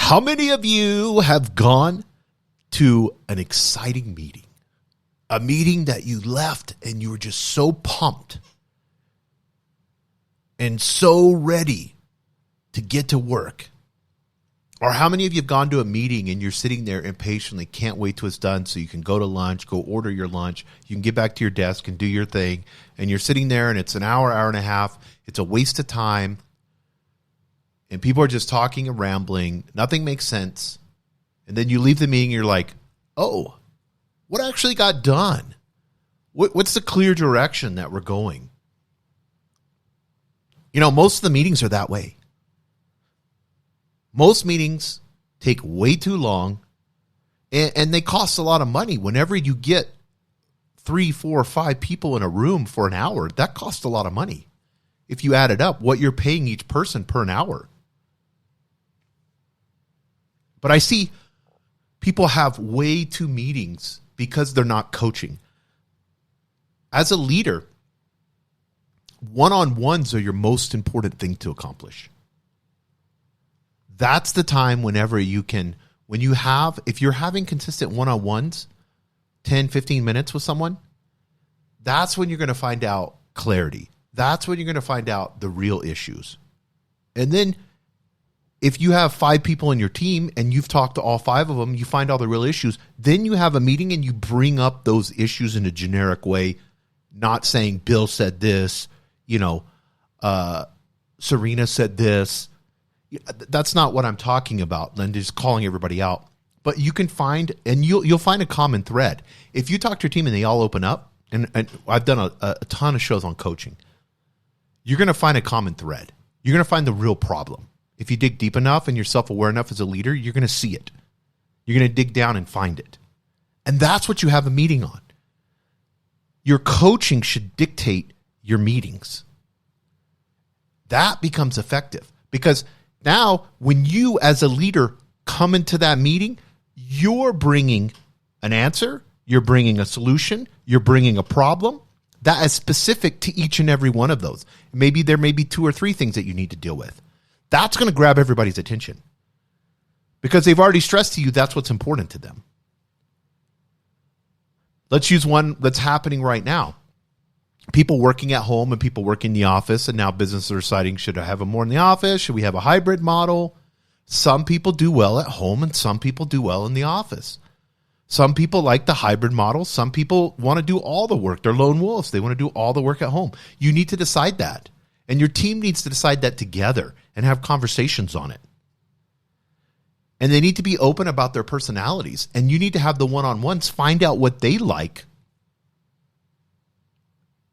How many of you have gone to an exciting meeting? A meeting that you left and you were just so pumped and so ready to get to work. Or how many of you have gone to a meeting and you're sitting there impatiently, can't wait till it's done so you can go to lunch, go order your lunch, you can get back to your desk and do your thing, and you're sitting there and it's an hour, hour and a half, it's a waste of time, and people are just talking and rambling, nothing makes sense, and then you leave the meeting and you're like, oh, what actually got done? What's the clear direction that we're going? You know, most of the meetings are that way. Most meetings take way too long, and they cost a lot of money. Whenever you get 3, 4, 5 people in a room for an hour, that costs a lot of money. If you add it up, what you're paying each person per an hour. But I see people have way too meetings because they're not coaching. As a leader, one-on-ones are your most important thing to accomplish. That's the time whenever you can, if you're having consistent one-on-ones, 10, 15 minutes with someone, that's when you're going to find out clarity. That's when you're going to find out the real issues. And then if you have 5 people in your team and you've talked to all 5 of them, you find all the real issues, then you have a meeting and you bring up those issues in a generic way, not saying Bill said this, Serena said this. That's not what I'm talking about. Linda's calling everybody out. But you can find, and you'll find a common thread. If you talk to your team and they all open up, and I've done a ton of shows on coaching, you're going to find a common thread. You're going to find the real problem. If you dig deep enough and you're self-aware enough as a leader, you're going to see it. You're going to dig down and find it. And that's what you have a meeting on. Your coaching should dictate your meetings. That becomes effective because now, when you as a leader come into that meeting, you're bringing an answer, you're bringing a solution, you're bringing a problem that is specific to each and every one of those. Maybe there may be 2 or 3 things that you need to deal with. That's going to grab everybody's attention because they've already stressed to you that's what's important to them. Let's use one that's happening right now. People working at home and people working in the office, and now businesses are deciding, should I have them more in the office? Should we have a hybrid model? Some people do well at home and some people do well in the office. Some people like the hybrid model. Some people want to do all the work. They're lone wolves. They want to do all the work at home. You need to decide that. And your team needs to decide that together and have conversations on it. And they need to be open about their personalities. And you need to have the one-on-ones, find out what they like.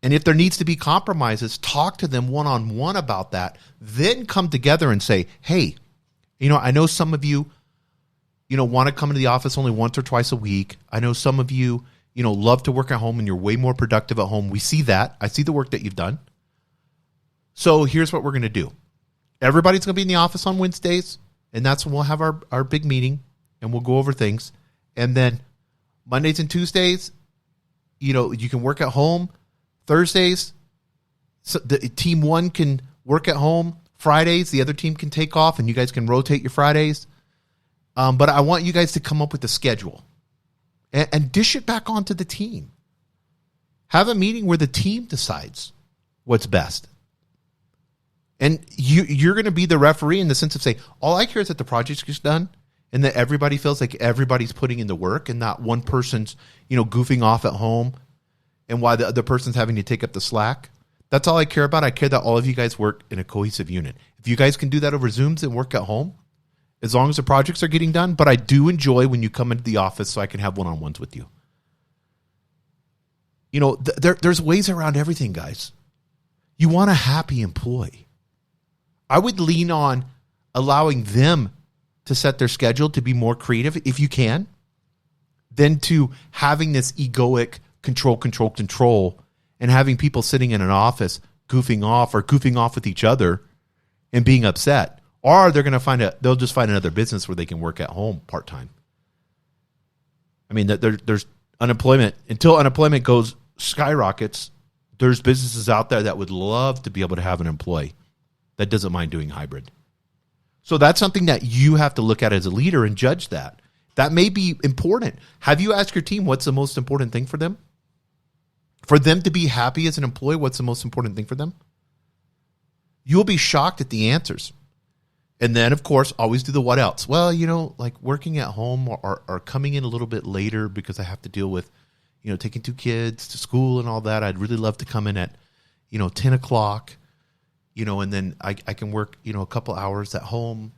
And if there needs to be compromises, talk to them one-on-one about that. Then come together and say, hey, I know some of you, want to come into the office only once or twice a week. I know some of you, love to work at home and you're way more productive at home. We see that. I see the work that you've done. So here's what we're going to do. Everybody's going to be in the office on Wednesdays, and that's when we'll have our big meeting, and we'll go over things. And then Mondays and Tuesdays, you can work at home. Thursdays, so the team 1 can work at home. Fridays, the other team can take off, and you guys can rotate your Fridays. But I want you guys to come up with a schedule and dish it back onto the team. Have a meeting where the team decides what's best. And you're going to be the referee in the sense of say, all I care is that the project gets done and that everybody feels like everybody's putting in the work and not one person's, goofing off at home and why the other person's having to take up the slack. That's all I care about. I care that all of you guys work in a cohesive unit. If you guys can do that over Zooms and work at home, as long as the projects are getting done, but I do enjoy when you come into the office so I can have one-on-ones with you. There's ways around everything, guys. You want a happy employee. I would lean on allowing them to set their schedule to be more creative if you can, than to having this egoic control, and having people sitting in an office goofing off with each other and being upset. Or they'll just find another business where they can work at home part-time. I mean, there's unemployment. Until unemployment skyrockets, there's businesses out there that would love to be able to have an employee that doesn't mind doing hybrid. So that's something that you have to look at as a leader and judge that. That may be important. Have you asked your team what's the most important thing for them? For them to be happy as an employee, what's the most important thing for them? You'll be shocked at the answers. And then, of course, always do the what else. Well, like working at home or coming in a little bit later because I have to deal with, taking 2 kids to school and all that. I'd really love to come in at, 10 o'clock, and then I can work, a couple hours at home,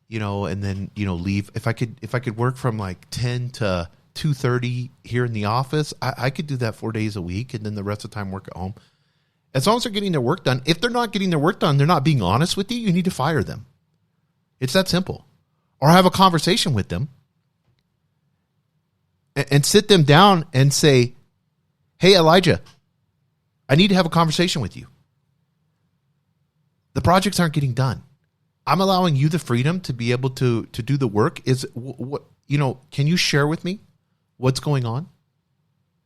and then, leave. If I could work from like 10 to 2:30 here in the office, I could do that 4 days a week, and then the rest of the time work at home. As long as they're getting their work done. If they're not getting their work done, they're not being honest with you, you need to fire them. It's that simple. Or have a conversation with them and sit them down and say, hey, Elijah, I need to have a conversation with you. The projects aren't getting done. I'm allowing you the freedom to be able to do the work. Can you share with me what's going on?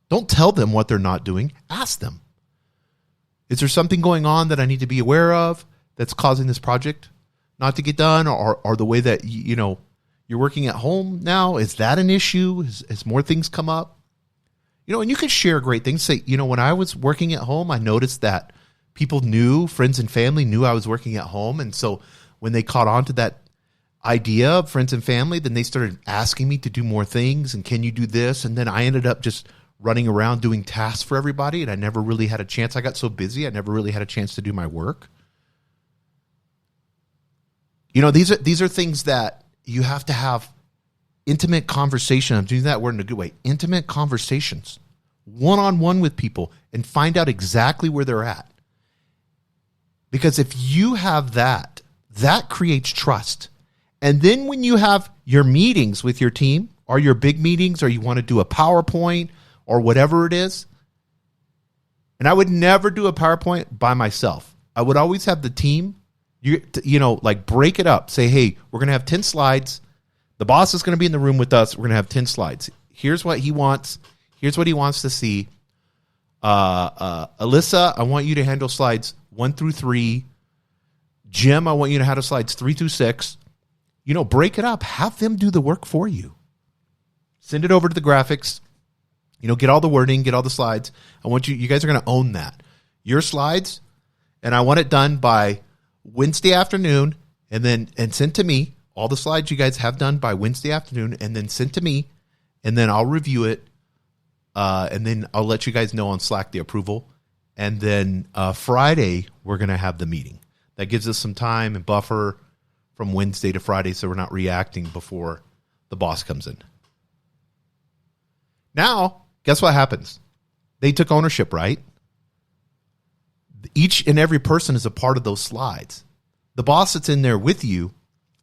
Don't tell them what they're not doing. Ask them. Is there something going on that I need to be aware of that's causing this project not to get done, or the way that you're working at home now, is that an issue? Has more things come up? And you can share great things. Say, when I was working at home, I noticed that people friends and family knew I was working at home, and so when they caught on to that idea of friends and family, then they started asking me to do more things, and can you do this? And then I ended up just running around doing tasks for everybody, and I never really had a chance. I got so busy, I never really had a chance to do my work. These are things that you have to have intimate conversation. I'm doing that word in a good way. Intimate conversations, one-on-one with people, and find out exactly where they're at. Because if you have that creates trust. And then when you have your meetings with your team, or your big meetings, or you want to do a PowerPoint or whatever it is, and I would never do a PowerPoint by myself. I would always have the team. Break it up. Say, hey, we're going to have 10 slides. The boss is going to be in the room with us. We're going to have 10 slides. Here's what he wants. Here's what he wants to see. Alyssa, I want you to handle slides 1 through 3. Jim, I want you to handle slides 3 through 6. Break it up. Have them do the work for you. Send it over to the graphics. Get all the wording, get all the slides. I want you guys are going to own that. Your slides, and I want it done by Wednesday afternoon, and sent to me. All the slides you guys have done by Wednesday afternoon, and then sent to me, and then I'll review it, and then I'll let you guys know on Slack the approval. And then Friday, we're going to have the meeting. That gives us some time and buffer from Wednesday to Friday, so we're not reacting before the boss comes in. Now, guess what happens? They took ownership, right? Each and every person is a part of those slides. The boss that's in there with you,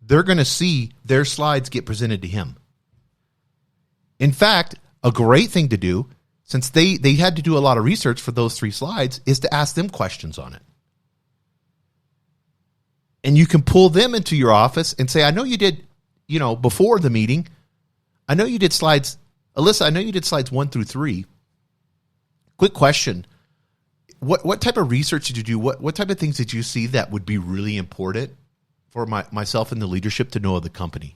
they're going to see their slides get presented to him. In fact, a great thing to do, since they had to do a lot of research for those 3 slides, is to ask them questions on it. And you can pull them into your office and say, I know you did, before the meeting, I know you did slides, Alyssa, I know you did slides 1 through 3. Quick question. What type of research did you do? What type of things did you see that would be really important for myself and the leadership to know of the company?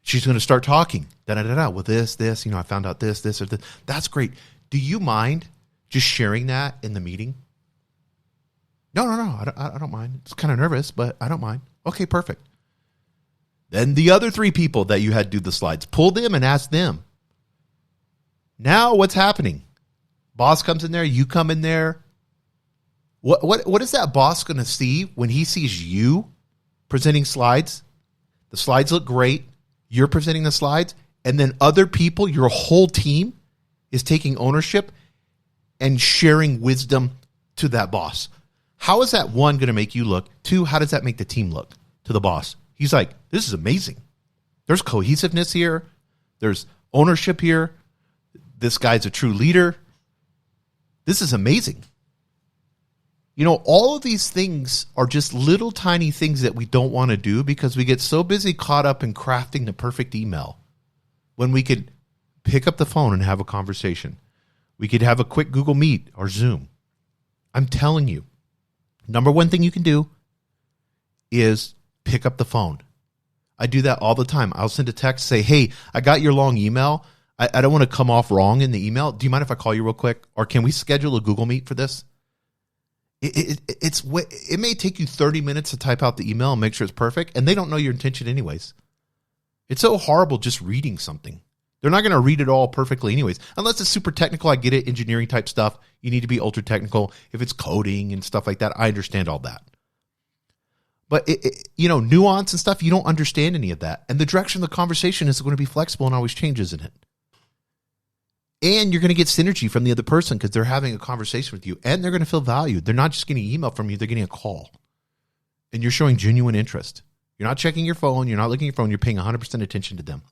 She's going to start talking. Well, this, I found out this, or this. That's great. Do you mind just sharing that in the meeting? No, I don't mind. It's kind of nervous, but I don't mind. Okay, perfect. Then the other 3 people that you had do the slides, pull them and ask them. Now what's happening? Boss comes in there, you come in there. What is that boss going to see when he sees you presenting slides? The slides look great. You're presenting the slides, and then other people, your whole team, is taking ownership and sharing wisdom to that boss. How is that, 1, going to make you look? 2, how does that make the team look to the boss? He's like, this is amazing. There's cohesiveness here. There's ownership here. This guy's a true leader. This is amazing. All of these things are just little tiny things that we don't want to do because we get so busy caught up in crafting the perfect email when we could pick up the phone and have a conversation. We could have a quick Google Meet or Zoom. I'm telling you, number 1 thing you can do is pick up the phone. I do that all the time. I'll send a text, say, hey, I got your long email. I don't want to come off wrong in the email. Do you mind if I call you real quick? Or can we schedule a Google Meet for this? It may take you 30 minutes to type out the email and make sure it's perfect, and they don't know your intention anyways. It's so horrible just reading something. They're not going to read it all perfectly anyways. Unless it's super technical, I get it, engineering type stuff. You need to be ultra technical. If it's coding and stuff like that, I understand all that. But, nuance and stuff, you don't understand any of that. And the direction of the conversation is going to be flexible and always changes in it. And you're going to get synergy from the other person because they're having a conversation with you. And they're going to feel valued. They're not just getting an email from you. They're getting a call. And you're showing genuine interest. You're not checking your phone. You're not looking at your phone. You're paying 100% attention to them.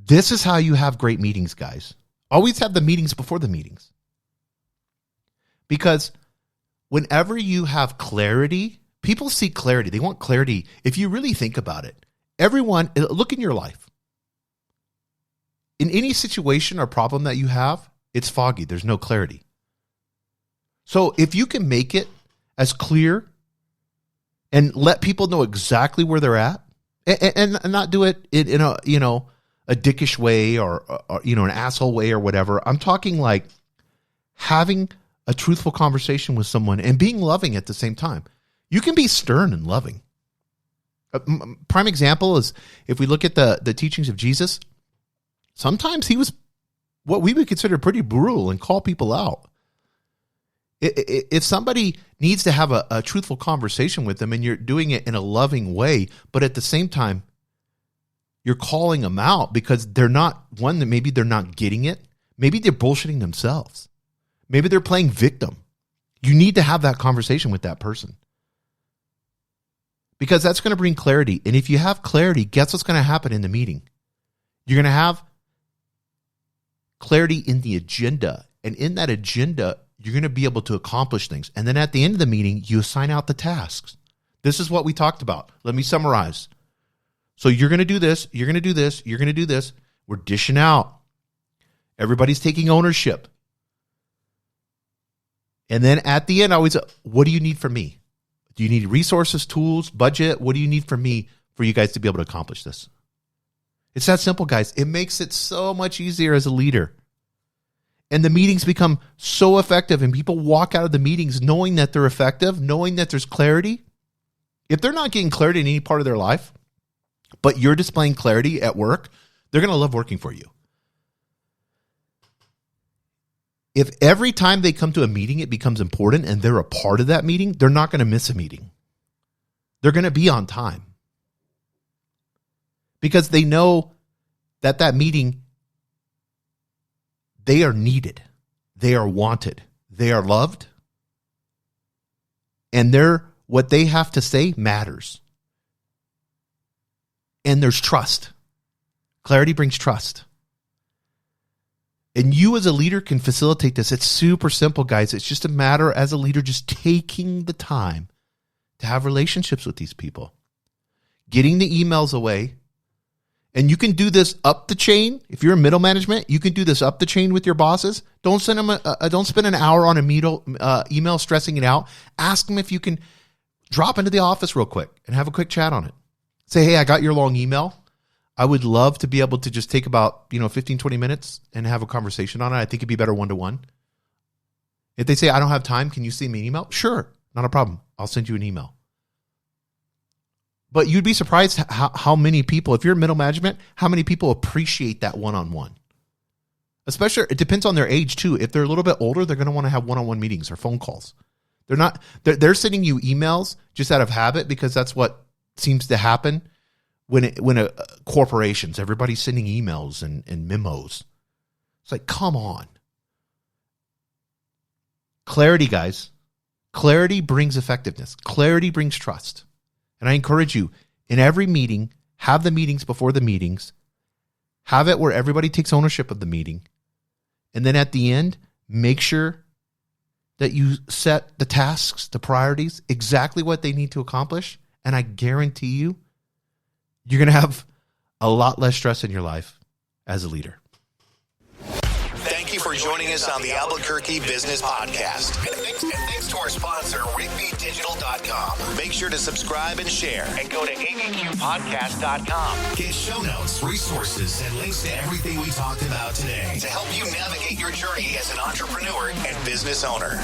This is how you have great meetings, guys. Always have the meetings before the meetings. Because whenever you have clarity, people seek clarity. They want clarity. If you really think about it, everyone, look in your life. In any situation or problem that you have, it's foggy. There's no clarity. So if you can make it as clear and let people know exactly where they're at, and not do it in a dickish way or an asshole way or whatever. I'm talking like having a truthful conversation with someone and being loving at the same time. You can be stern and loving. Prime example is if we look at the teachings of Jesus, sometimes he was what we would consider pretty brutal and call people out. If somebody needs to have a truthful conversation with them and you're doing it in a loving way, but at the same time, you're calling them out because they're not, one, that maybe they're not getting it. Maybe they're bullshitting themselves. Maybe they're playing victim. You need to have that conversation with that person because that's going to bring clarity. And if you have clarity, guess what's going to happen in the meeting? You're going to have clarity in the agenda. And in that agenda, you're going to be able to accomplish things. And then at the end of the meeting, you assign out the tasks. This is what we talked about. Let me summarize. So you're going to do this, you're going to do this, you're going to do this. We're dishing out. Everybody's taking ownership. And then at the end, I always, what do you need from me? Do you need resources, tools, budget? What do you need from me for you guys to be able to accomplish this? It's that simple, guys. It makes it so much easier as a leader. And the meetings become so effective and people walk out of the meetings knowing that they're effective, knowing that there's clarity. If they're not getting clarity in any part of their life, but you're displaying clarity at work, they're going to love working for you. If every time they come to a meeting, it becomes important and they're a part of that meeting, they're not going to miss a meeting. They're going to be on time because they know that meeting, they are needed. They are wanted. They are loved. And what they have to say matters. And there's trust. Clarity brings trust. And you as a leader can facilitate this. It's super simple, guys. It's just a matter as a leader just taking the time to have relationships with these people. Getting the emails away. And you can do this up the chain. If you're in middle management, you can do this up the chain with your bosses. Don't send them don't spend an hour on a email stressing it out. Ask them if you can drop into the office real quick and have a quick chat on it. Say, hey, I got your long email. I would love to be able to just take about 15, 20 minutes and have a conversation on it. I think it'd be better one-to-one. If they say, I don't have time, can you send me an email? Sure, not a problem. I'll send you an email. But you'd be surprised how many people, if you're middle management, how many people appreciate that one-on-one. Especially, it depends on their age too. If they're a little bit older, they're going to want to have one-on-one meetings or phone calls. They're sending you emails just out of habit because that's what seems to happen when corporations, everybody's sending emails and memos. It's like, come on. Clarity, guys. Clarity brings effectiveness. Clarity brings trust. And I encourage you, in every meeting, have the meetings before the meetings. Have it where everybody takes ownership of the meeting. And then at the end, make sure that you set the tasks, the priorities, exactly what they need to accomplish. And I guarantee you, you're going to have a lot less stress in your life as a leader. Thank you for joining us on the Albuquerque Business Podcast. And thanks to our sponsor, RigbyDigital.com. abqpodcast.com. Make sure to subscribe and share. And go to abqpodcast.com. Get show notes, resources, and links to everything we talked about today to help you navigate your journey as an entrepreneur and business owner.